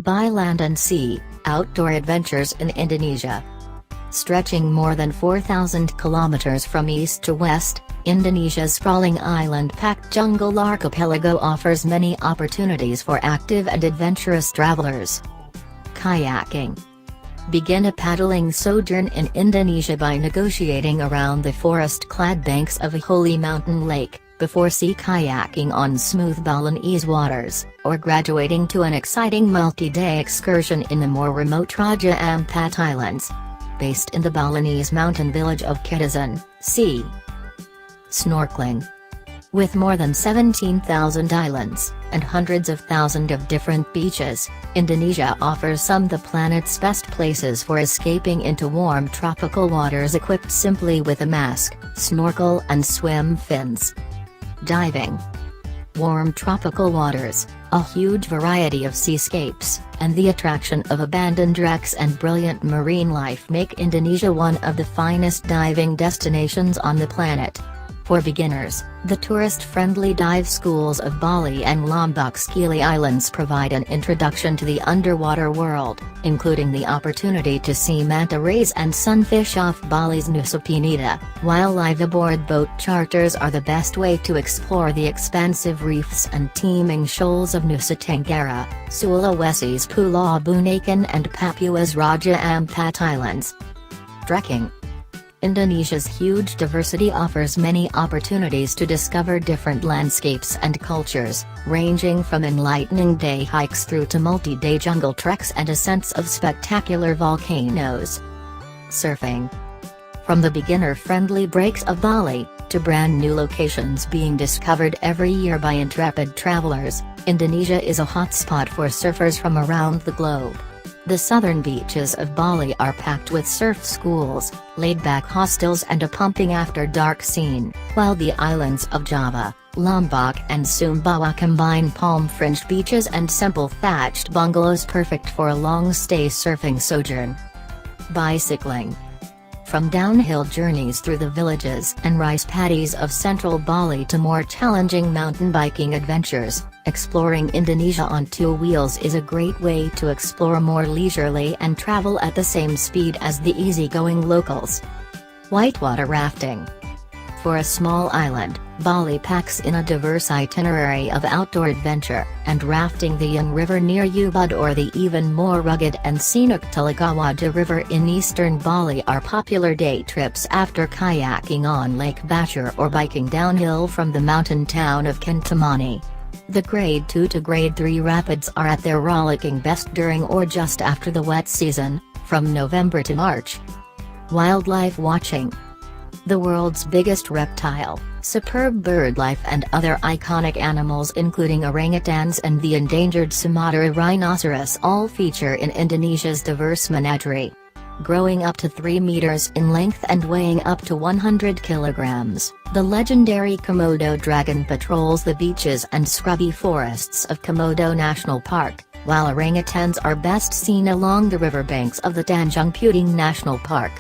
By land and sea, outdoor adventures in Indonesia. Stretching more than 4,000 kilometers from east to west, Indonesia's sprawling island-packed jungle archipelago offers many opportunities for active and adventurous travelers. Kayaking. Begin a paddling sojourn in Indonesia by negotiating around the forest-clad banks of a holy mountain lake, before sea kayaking on smooth Balinese waters, or graduating to an exciting multi-day excursion in the more remote Raja Ampat Islands. Based in the Balinese mountain village of Kitazan, sea. Snorkeling. With more than 17,000 islands, and hundreds of thousands of different beaches, Indonesia offers some of the planet's best places for escaping into warm tropical waters equipped simply with a mask, snorkel and swim fins. Diving. Warm tropical waters, a huge variety of seascapes, and the attraction of abandoned wrecks and brilliant marine life make Indonesia one of the finest diving destinations on the planet. For beginners, the tourist-friendly dive schools of Bali and Lombok Scilly Islands provide an introduction to the underwater world, including the opportunity to see manta rays and sunfish off Bali's Nusa Penida, while live-aboard boat charters are the best way to explore the expansive reefs and teeming shoals of Nusa Tenggara, Sulawesi's Pulau Bunaken and Papua's Raja Ampat Islands. Trekking. Indonesia's huge diversity offers many opportunities to discover different landscapes and cultures, ranging from enlightening day hikes through to multi-day jungle treks and ascents of spectacular volcanoes. Surfing. From the beginner-friendly breaks of Bali, to brand-new locations being discovered every year by intrepid travelers, Indonesia is a hotspot for surfers from around the globe. The southern beaches of Bali are packed with surf schools, laid-back hostels and a pumping after-dark scene, while the islands of Java, Lombok and Sumbawa combine palm-fringed beaches and simple thatched bungalows perfect for a long-stay surfing sojourn. Bicycling. From downhill journeys through the villages and rice paddies of central Bali to more challenging mountain biking adventures, exploring Indonesia on two wheels is a great way to explore more leisurely and travel at the same speed as the easygoing locals. Whitewater rafting. For a small island, Bali packs in a diverse itinerary of outdoor adventure, and rafting the Yang River near Ubud or the even more rugged and scenic Telagawaja River in eastern Bali are popular day trips after kayaking on Lake Bachur or biking downhill from the mountain town of Kintamani. The Grade 2 to Grade 3 rapids are at their rollicking best during or just after the wet season, from November to March. Wildlife watching. The world's biggest reptile, superb bird life and other iconic animals including orangutans and the endangered Sumatra rhinoceros all feature in Indonesia's diverse menagerie. Growing up to 3 meters in length and weighing up to 100 kilograms, the legendary Komodo dragon patrols the beaches and scrubby forests of Komodo National Park, while orangutans are best seen along the riverbanks of the Tanjung Puting National Park.